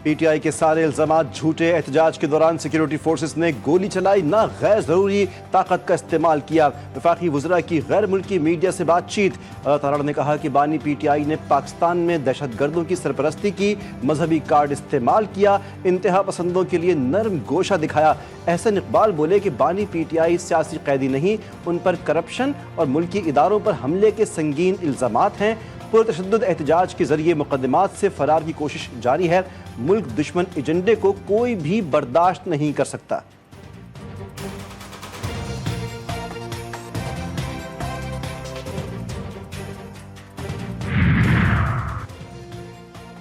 PTI के सारे इल्जामात झूठे। एहतजाज के दौरान सिक्योरिटी फोर्सेस ने गोली चलाई, ना गैर जरूरी ताकत का इस्तेमाल किया। वफाकी वज़रा की गैर मुल्की मीडिया से बातचीत। ताराड़ ने कहा कि बानी पीटीआई ने पाकिस्तान में दहशतगर्दों की सरपरस्ती की, मजहबी कार्ड इस्तेमाल किया, इंतहा पसंदों के लिए नरम गोशा दिखाया। एहसन इकबाल बोले कि बानी पीटीआई सियासी कैदी नहीं, उन पर करप्शन और मुल्की इदारों पर हमले के संगीन इल्जामात हैं। पुरतशद्दुद एहतजाज के जरिए मुकदमात से फरार की कोशिश जारी है। मुल्क दुश्मन एजेंडे को कोई भी बर्दाश्त नहीं कर सकता।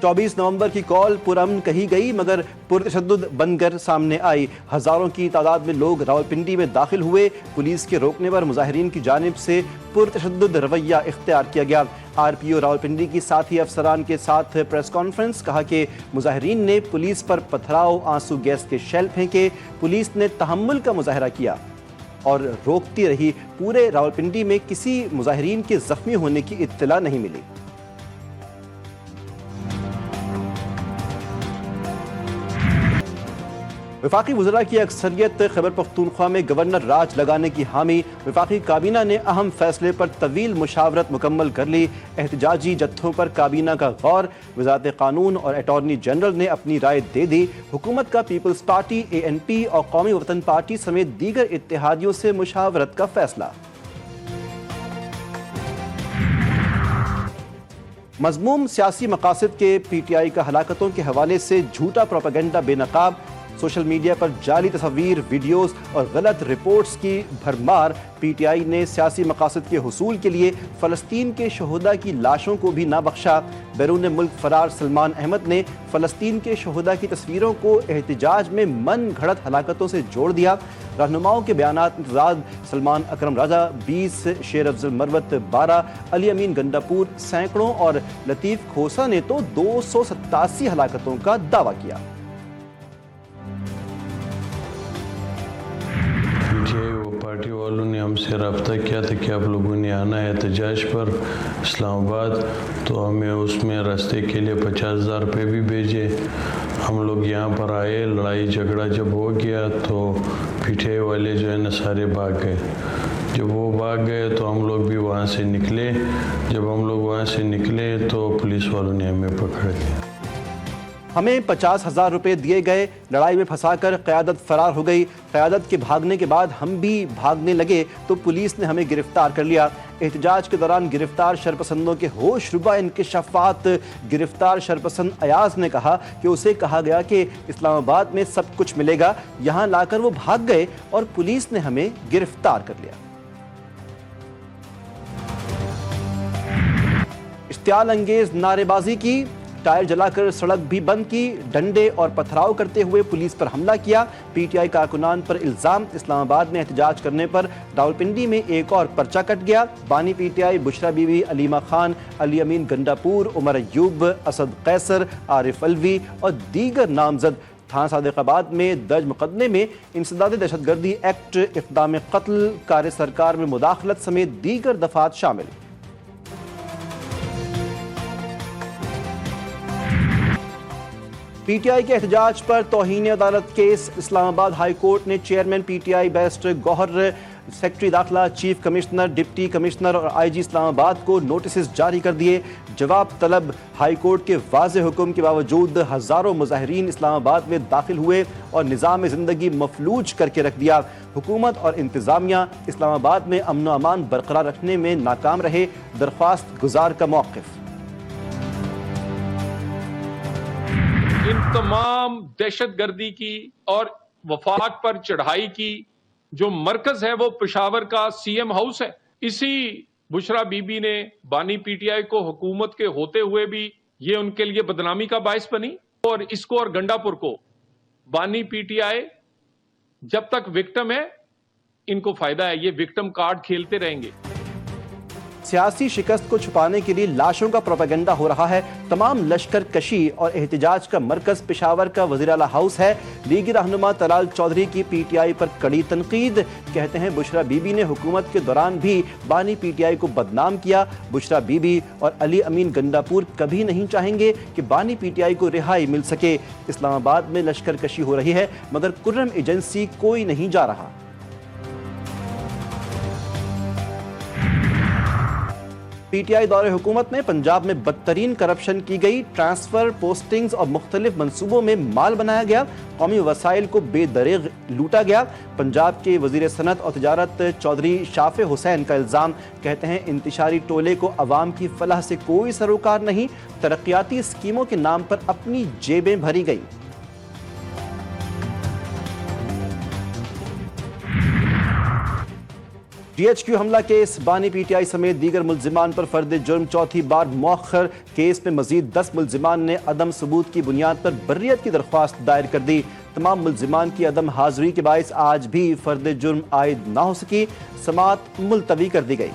चौबीस नवंबर की कॉल पुरअमन कही गई मगर पुरतशद्दुद बनकर सामने आई। हजारों की तादाद में लोग रावलपिंडी में दाखिल हुए। पुलिस के रोकने पर मुजाहिरीन की जानिब से पुरतशद्दुद रवैया इख्तियार किया गया। आरपीओ रावलपिंडी की साथी अफसरान के साथ प्रेस कॉन्फ्रेंस। कहा कि मुजाहिरीन ने पुलिस पर पथराव, आंसू गैस के शेल फेंके। पुलिस ने तहम्मुल का मुजाहरा किया और रोकती रही। पूरे रावलपिंडी में किसी मुजाहिरीन के जख्मी होने की इत्तला नहीं मिली। वफाकी वज़रा की अक्सरियत खैबर पख्तूनख्वा में गवर्नर राज लगाने की हामी। वफाकी काबीना ने अहम फैसले पर तवील मुशावरत मुकम्मल कर ली। एहतजाजी जत्थों पर काबीना का गौर। वज़ारत कानून और अटॉर्नी जनरल ने अपनी राय दे दी। हुकूमत का पीपल्स पार्टी, ANP और कौमी वतन पार्टी समेत दीगर इत्तेहादियों से मुशावरत का फैसला। मज़मूम सियासी मकासद के PTI का हलाकतों के हवाले से झूठा प्रोपेगेंडा बेनकाब। सोशल मीडिया पर जाली तस्वीर, वीडियोस और गलत रिपोर्ट्स की भरमार। PTI ने सियासी मकासद के हुसूल के लिए फ़लस्तीन के शहदा की लाशों को भी ना बख्शा। बैरून मुल्क फरार सलमान अहमद ने फ़लस्तीन के शहदा की तस्वीरों को एहतजाज में मन घड़त हलाकतों से जोड़ दिया। रहनुमाओं के बयानात इंतजाद। सलमान अकरम राजा 20, शेर अफजल मरवत 12, अली अमीन गंडापुर सैकड़ों और लतीफ़ खोसा ने तो 287 हलाकतों का दावा किया। पार्टी वालों ने हमसे रब्ता किया था कि आप लोगों ने आना है एहतजाज पर इस्लामाबाद, तो हमें उसमें रास्ते के लिए 50,000 रुपये भी भेजे। हम लोग यहाँ पर आए, लड़ाई झगड़ा जब हो गया तो PTI वाले जो है ना सारे भाग गए। जब वो भाग गए तो हम लोग भी वहाँ से निकले। जब हम लोग वहाँ से निकले तो पुलिस वालों ने हमें पकड़ लिया। हमें 50,000 रुपये दिए गए। लड़ाई में फंसाकर क़यादत फरार हो गई। क़यादत के भागने के बाद हम भी भागने लगे तो पुलिस ने हमें गिरफ्तार कर लिया। एहतजाज के दौरान गिरफ्तार शरपसंदों के होशरुबा इंकिशाफात। गिरफ्तार शरपसंद अयाज ने कहा कि उसे कहा गया कि इस्लामाबाद में सब कुछ मिलेगा, यहाँ लाकर वो भाग गए और पुलिस ने हमें गिरफ्तार कर लिया। इश्तियाल अंगेज नारेबाजी की, टायर जलाकर सड़क भी बंद की, डंडे और पथराव करते हुए पुलिस पर हमला किया। PTI कारकुनान पर इल्जाम। इस्लामाबाद में एहतजाज करने पर रावलपिंडी में एक और पर्चा कट गया। बानी PTI बुशरा बीवी, अलीमा खान, अली अमीन गंडापुर, उमर अयूब, असद कैसर, आरिफ अलवी और दीगर नामजद। थाना सादिकाबाद में दर्ज मुकदमे में इंसदाद दहशतगर्दी एक्ट, इक़दाम कत्ल, कार्य सरकार में मुदाखलत समेत दीगर दफात शामिल। PTI के एहतजाज पर तौहीन अदालत केस। इस्लामाबाद हाई कोर्ट ने chairman PTI barrister Gohar, secretary दाखिला, चीफ कमिश्नर, डिप्टी कमिश्नर और IG इस्लामाबाद को नोटिस जारी कर दिए। जवाब तलब। हाई कोर्ट के वाज़ेह हुक्म के बावजूद हज़ारों मुजाहिरीन इस्लामाबाद में दाखिल हुए और निज़ाम ज़िंदगी मफलूज करके रख दिया। हुकूमत और इंतज़ामिया इस्लामाबाद में अमन व अमान बरकरार रखने में नाकाम रहे। दरख्वास्त गुजार का मौक़िफ़। इन तमाम दहशतगर्दी की और वफाक पर चढ़ाई की जो मरकज है वो पेशावर का CM हाउस है। इसी बुशरा बीबी ने बानी PTI को हुकूमत के होते हुए भी ये उनके लिए बदनामी का बायस बनी। और इसको और गंडापुर को बानी PTI जब तक विक्टिम है इनको फायदा है, ये विक्टिम कार्ड खेलते रहेंगे। सियासी शिकस्त को छुपाने के लिए लाशों का प्रोपेगेंडा हो रहा है। तमाम लश्कर कशी और एहतजाज का मरकज पेशावर का वज़ीर आला हाउस है। लीगी रहनुमा तलाल चौधरी की पीटीआई पर कड़ी तनकीद। कहते हैं बुशरा बीबी ने हुकूमत के दौरान भी बानी पीटीआई को बदनाम किया। बुशरा बीबी और अली अमीन गंडापुर कभी नहीं चाहेंगे कि बानी पीटीआई को रिहाई मिल सके। इस्लामाबाद में लश्कर कशी हो रही है मगर कुर्रम एजेंसी कोई नहीं जा रहा। पीटीआई दौरे हुकूमत में पंजाब में बदतरीन करप्शन की गई। ट्रांसफर, पोस्टिंग्स और मुख्तलिफ मंसूबों में माल बनाया गया। कौमी वसाइल को बेदरेग लूटा गया। पंजाब के वजीर सनत और तिजारत चौधरी शाफे हुसैन का इल्ज़ाम। कहते हैं इंतशारी टोले को अवाम की फलाह से कोई सरोकार नहीं। तरक्याती स्कीमों के नाम पर अपनी जेबें भरी गई। DHQ हमला केस, बानी पीटीआई समेत दीगर मुल्जिमान पर फर्द जुर्म चौथी बार मौखर। केस में मजीद 10 मुल्जिमान ने अदम सबूत की बुनियाद पर बर्रियत की दरख्वास्त दायर कर दी। तमाम मुल्जिमान की अदम हाजिरी के बायस आज भी फर्द जुर्म आयद ना हो सकी। समाअत मुलतवी कर दी गई।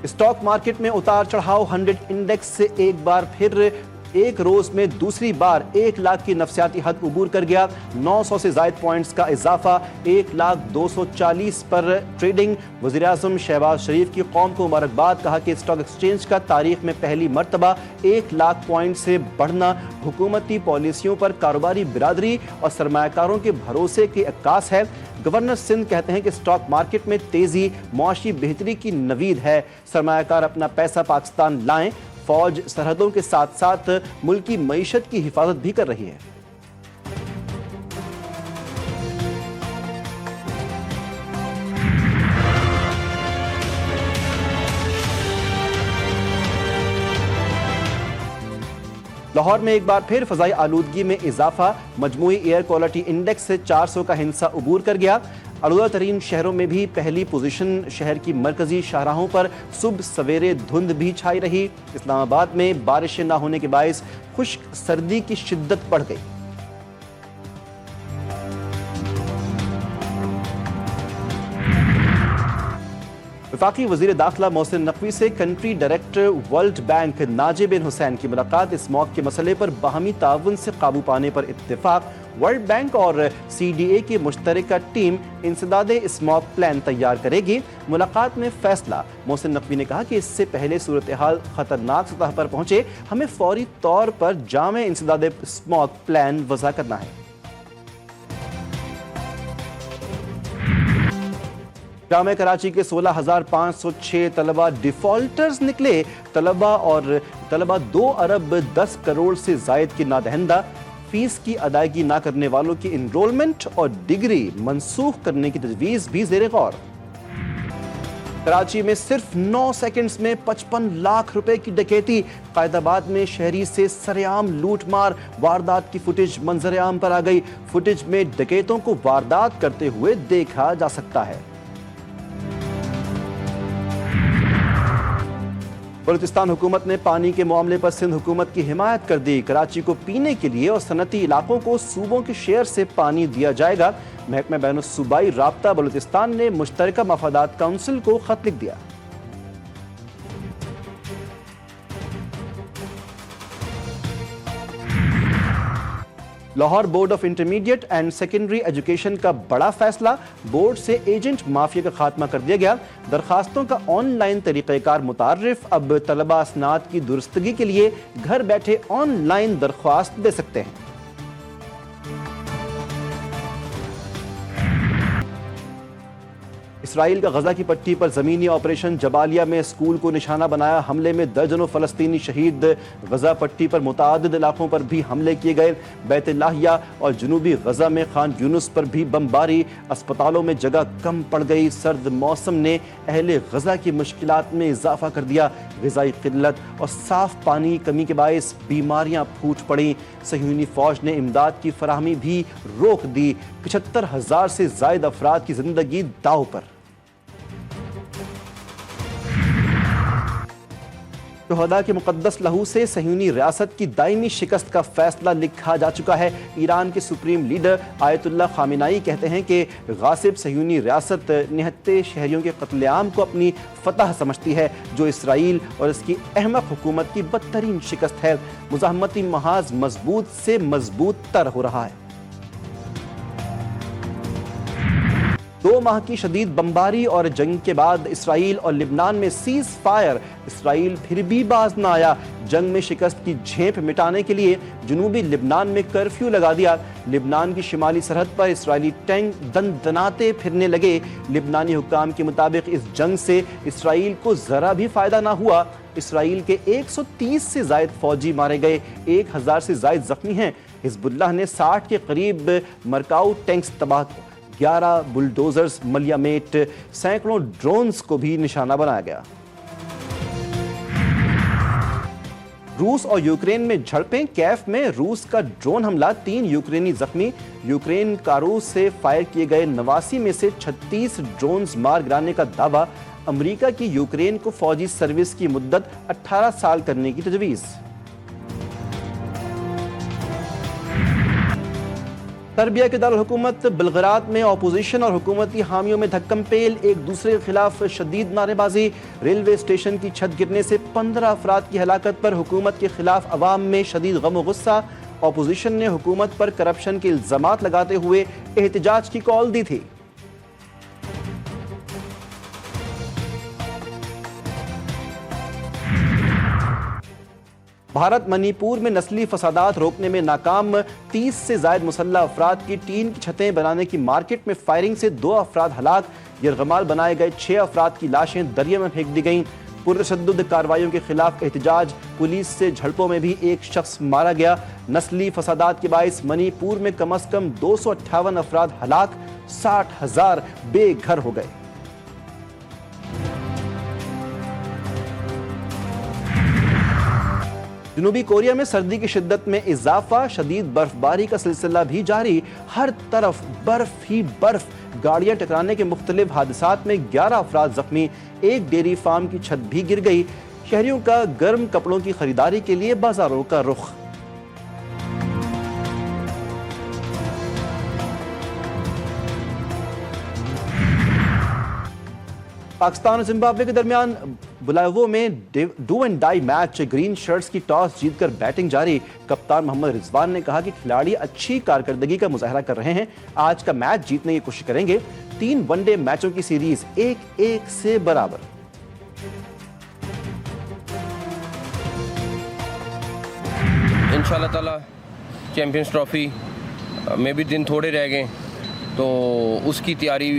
स्टॉक मार्केट में उतार चढ़ाव। 100 इंडेक्स से एक बार फिर एक रोज में दूसरी बार 1 लाख की नफसियाती हद उबूर कर गया। 900 से जायद पॉइंट्स का इजाफा। 1,240 पर ट्रेडिंग। वज़ीर आज़म शहबाज शरीफ की कौम को मुबारकबाद। कहा कि स्टॉक एक्सचेंज का तारीख में पहली मरतबा 1 लाख पॉइंट से बढ़ना हुकूमती पॉलिसियों पर कारोबारी बिरादरी और सरमायाकारों के भरोसे की अक्कास है। गवर्नर सिंध कहते हैं कि स्टॉक मार्केट में तेजी मुआशी बेहतरी की नवीद है। सरमायाकार अपना पैसा पाकिस्तान लाएं। फौज सरहदों के साथ साथ मुल्की मईशत की हिफाजत भी कर रही है। लाहौर में एक बार फिर फजाई आलूदगी में इजाफा। मजमूई एयर क्वालिटी इंडेक्स से 400 का हिस्सा उबूर कर गया। आलूदा तरीन शहरों में भी पहली पोजीशन। शहर की मरकजी शाहराहों पर सुबह सवेरे धुंध भी छाई रही। इस्लामाबाद में बारिशें न होने के बायस खुश्क सर्दी की शिद्दत बढ़ गई। वफाकी वज़ीर दाखिला मोहसिन नकवी से country director World Bank Najy Benhassine की मुलाकात। इस मौके के मसले पर बाहमी ताउन से काबू पाने पर इत्तेफाक। वर्ल्ड बैंक और CDA की मुश्तरका टीम इंसदादे स्मॉग प्लान तैयार करेगी। मुलाकात में फैसला। मोहसिन नकवी ने कहा कि इससे पहले सूरत हाल खतरनाक सतह पर पहुंचे, हमें फौरी तौर पर जामे इंसदादे स्मॉग प्लान वज़ा करना है। जामे कराची के 16,506 तलबा डिफॉल्टर्स निकले। तलबा 2 अरब 10 करोड़ से जायद की नादहिंदा। फीस की अदायगी ना करने वालों की इनरोलमेंट और डिग्री मंसूख करने की तजवीज़ भी ज़ेरे गौर। कराची में सिर्फ 9 सेकंड्स में 55 लाख रुपए की डकैती। कायदाबाद में शहरी से सरेआम लूट मार। वारदात की फुटेज मंजर आम पर आ गई। फुटेज में डकैतों को वारदात करते हुए देखा जा सकता है। बलूचिस्तान हुकूमत ने पानी के मामले पर सिंध हुकूमत की हिमायत कर दी। कराची को पीने के लिए और सनती इलाकों को सूबों के शेयर से पानी दिया जाएगा। महकमा बैनुस्सूबाई राब्ता बलूचिस्तान ने मुश्तरका मफादात काउंसिल को खत लिख दिया। Lahore board of intermediate and secondary education का बड़ा फैसला। बोर्ड से एजेंट माफिया का खात्मा कर दिया गया। दरखास्तों का ऑनलाइन तरीक़ेकार मुतारिफ। अब तलबा स्नात की दुरुस्तगी के लिए घर बैठे ऑनलाइन दरख्वास्त दे सकते हैं। इसराइल का गजा की पट्टी पर जमीनी ऑपरेशन। जबालिया में स्कूल को निशाना बनाया। हमले में दर्जनों फलस्तीनी शहीद। गजा पट्टी पर मुतादिद इलाकों पर भी हमले किए गए। बैत-ए-लाहिया और जुनूबी गजा में खान यूनुस पर भी बमबारी। अस्पतालों में जगह कम पड़ गई। सर्द मौसम ने अहले गजा की मुश्किलात में इजाफा कर दिया। ग़िज़ाई क़िल्लत और साफ पानी कमी के बायस बीमारियां फूट पड़ी। सहयूनी फौज ने इमदाद की फराहमी भी रोक दी। 75,000 से ज़ायद अफराद की जिंदगी दाव पर। शुहदा के मुकद्दस लहू से सहयूनी रियासत की दायमी शिकस्त का फैसला लिखा जा चुका है। ईरान के सुप्रीम लीडर आयतुल्लाह खामेनाई कहते हैं कि गासिब सहयूनी रियासत निहत्ते शहरियों के कत्लेआम को अपनी फतह समझती है, जो इसराइल और इसकी अहमक हुकूमत की बदतरीन शिकस्त है। मुज़ाहमती महाज मजबूत से मजबूत तर हो रहा है। 2 माह की शदीद बमबारी और जंग के बाद इसराइल और लिबनान में सीज फायर। इसराइल फिर भी बाज न आया। जंग में शिकस्त की झेप मिटाने के लिए जनूबी लिबनान में कर्फ्यू लगा दिया। लिबनान की शिमाली सरहद पर इसराइली टैंक दनदनाते फिरने लगे। लिबनानी हुक्काम के मुताबिक इस जंग से इसराइल को जरा भी फायदा ना हुआ। इसराइल के 130 से जायद फौजी मारे गए, 1000 से जायद जख्मी हैं। हिजबुल्लाह ने 60 के करीब मरकाऊ टैंक्स तबाह, 11 बुलडोजर्स, मलियामेट, सैकड़ों ड्रोन्स को भी निशाना बनाया गया। रूस और यूक्रेन में झड़पें। कैफ में रूस का ड्रोन हमला, 3 यूक्रेनी जख्मी। यूक्रेन कारूस से फायर किए गए 89 में से 36 ड्रोन्स मार गिराने का दावा। अमेरिका की यूक्रेन को फौजी सर्विस की मुद्दत 18 साल करने की तजवीज़। सर्बिया के दारुल हुकूमत बेलग्राद में अपोजिशन और हुकूमती हामियों में धक्कम-पेल, एक दूसरे के खिलाफ शदीद नारेबाजी। रेलवे स्टेशन की छत गिरने से 15 अफराद की हलाकत पर हुकूमत के खिलाफ अवाम में शदीद गम और गुस्सा। अपोजिशन ने हुकूमत पर करप्शन के इल्जामात लगाते हुए एहतजाज की कॉल दी थी। भारत मणिपुर में नस्ली फसादात रोकने में नाकाम। 30 से जायद मुसल्ला अफराद की टीन की छतें बनाने की मार्केट में फायरिंग से 2 अफराद हलाक। यरगमाल बनाए गए 6 अफराद की लाशें दरिया में फेंक दी गईं। पुरतशद्दुद कार्रवाइयों के खिलाफ एहतजाज। पुलिस से झड़पों में भी एक शख्स मारा गया। नस्ली फसादात के बायस मणिपुर में कम अज कम 258 अफराद हलाक, 60,000 बेघर हो गए। जनूबी कोरिया में सर्दी की शिद्दत में इजाफा, शदीद बर्फबारी का सिलसिला भी जारी। हर तरफ बर्फ ही बर्फ। गाड़ियां टकराने के मुख्तलिफ हादसात में 11 अफराद जख्मी। एक डेयरी फार्म की छत भी गिर गई। शहरियों का गर्म कपड़ों की खरीदारी के लिए बाजारों का रुख। पाकिस्तान और जिम्बाब्वे के दरमियान बुलावो में do and die match. Green shirts की टॉस जीतकर बैटिंग जारी। कप्तान मोहम्मद रिजवान ने कहा कि खिलाड़ी अच्छी कारकर्दगी का मुजाहरा कर रहे हैं, आज का मैच जीतने की कोशिश करेंगे। 3 वनडे मैचों की सीरीज 1-1 से बराबर। इंशाल्लाह ताला चैंपियंस ट्रॉफी में भी दिन थोड़े रह गए, तो उसकी तैयारी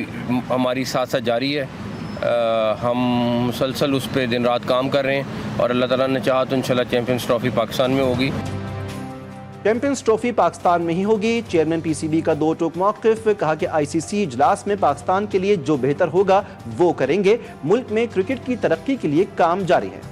हमारी साथ साथ जारी है। हम मुसलसल उस पर दिन रात काम कर रहे हैं और अल्लाह ताला ने चाहा तो इंशाल्लाह चैंपियंस ट्रॉफी पाकिस्तान में होगी। चैंपियंस ट्रॉफी पाकिस्तान में ही होगी। चेयरमैन पीसीबी का 2 टोक मौक़िफ़, कहा कि आईसीसी इजलास में पाकिस्तान के लिए जो बेहतर होगा वो करेंगे। मुल्क में क्रिकेट की तरक्की के लिए काम जारी है।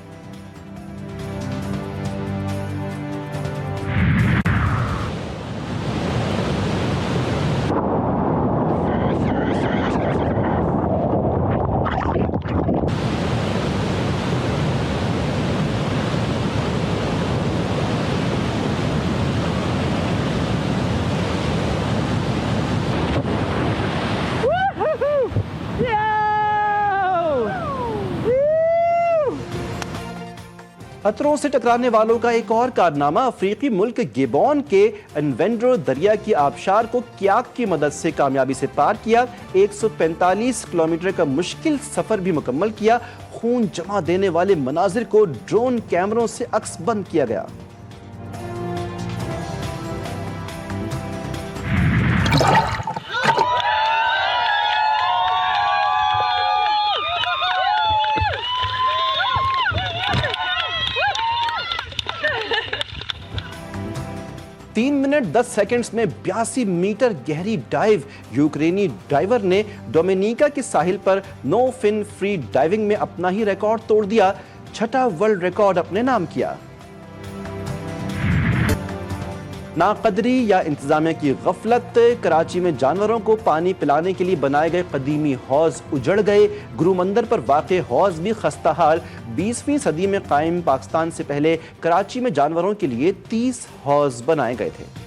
खतरों से टकराने वालों का एक और कारनामा। अफ्रीकी मुल्क गेबॉन के एनवेंड्रो दरिया की आबशार को क्याक की मदद से कामयाबी से पार किया। 145 किलोमीटर का मुश्किल सफर भी मुकम्मल किया। खून जमा देने वाले मनाजिर को ड्रोन कैमरों से अक्स बंद किया गया। तीन मिनट 10 सेकंड्स में 82 मीटर गहरी डाइव। यूक्रेनी डाइवर ने डोमिनिका के साहिल पर नो फिन फ्री डाइविंग में अपना ही रिकॉर्ड तोड़ दिया। 6ठा वर्ल्ड रिकॉर्ड अपने नाम किया। नाकदरी या इंतजामिया की गफलत, कराची में जानवरों को पानी पिलाने के लिए बनाए गए कदीमी हौज उजड़ गए। गुरु मंदिर पर वाक़े हौज भी खस्ता हाल। 20वीं सदी में कायम पाकिस्तान से पहले कराची में जानवरों के लिए 30 हौज बनाए गए थे।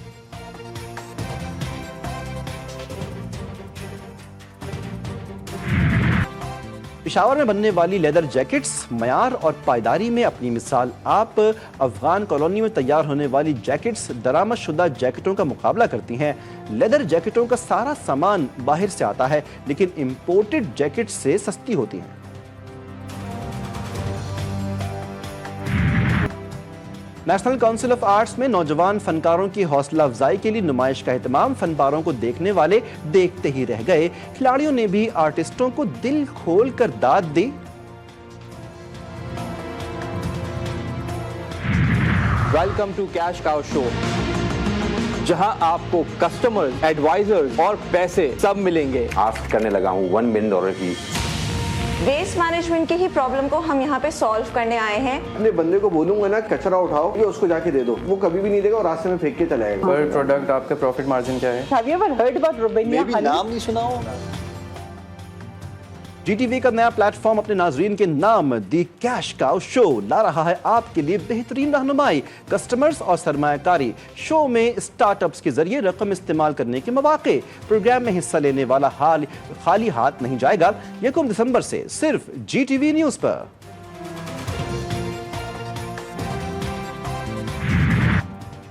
पेशावर में बनने वाली लेदर जैकेट्स मयार और पायदारी में अपनी मिसाल आप। अफगान कॉलोनी में तैयार होने वाली जैकेट्स दरामद शुदा जैकेटों का मुकाबला करती हैं। लेदर जैकेटों का सारा सामान बाहर से आता है, लेकिन इंपोर्टेड जैकेट से सस्ती होती हैं। नेशनल काउंसिल ऑफ आर्ट्स में नौजवान फनकारों की हौसला अफजाई के लिए नुमाइश का एहतमाम। फनपारों को देखने वाले देखते ही रह गए। खिलाड़ियों ने भी आर्टिस्टों को दिल खोल कर दाद दी। Welcome to cash cow show, जहां आपको कस्टमर्स, एडवाइजर्स और पैसे सब मिलेंगे। आस्क करने लगा हूँ $1 मिलियन की। वेस्ट मैनेजमेंट की ही प्रॉब्लम को हम यहाँ पे सॉल्व करने आए हैं। अपने बंदे को बोलूंगा ना कचरा उठाओ, ये उसको जाके दे दो, वो कभी भी नहीं देगा और रास्ते में फेंक के चला जाएगा। पर प्रोडक्ट आपका प्रॉफिट मार्जिन क्या है? Have you ever heard about Rubenia honey? नाम नहीं सुना हो। GTV का नया प्लेटफॉर्म अपने नाजरीन के नाम दी कैश काउ शो ला रहा है आपके लिए बेहतरीन रहनुमाई, कस्टमर्स और सरमायाकारी। शो में स्टार्टअप्स के जरिए रकम इस्तेमाल करने के मौके। प्रोग्राम में हिस्सा लेने वाला खाली हाथ नहीं जाएगा। 1 दिसंबर से सिर्फ GTV न्यूज पर।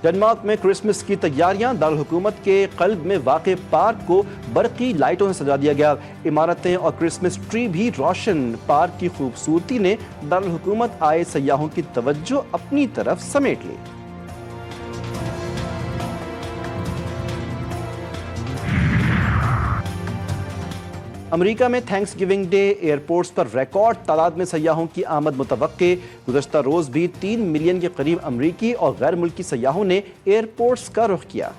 डेनमार्क में क्रिसमस की तैयारियां। दारुल हुकूमत के कल्ब में वाक़े पार्क को बरकी लाइटों से सजा दिया गया। इमारतें और क्रिसमस ट्री भी रोशन। पार्क की खूबसूरती ने दारुल हुकूमत आए सयाहों की तवज्जो अपनी तरफ समेट ली। अमेरिका में थैंक्स गिविंग डे एयरपोर्ट्स पर रिकॉर्ड तादाद में सयाहों की आमद मुतवक्के। गुज़श्ता रोज़ भी 3 मिलियन के करीब अमरीकी और गैर मुल्की सयाहों ने एयरपोर्ट्स का रुख किया।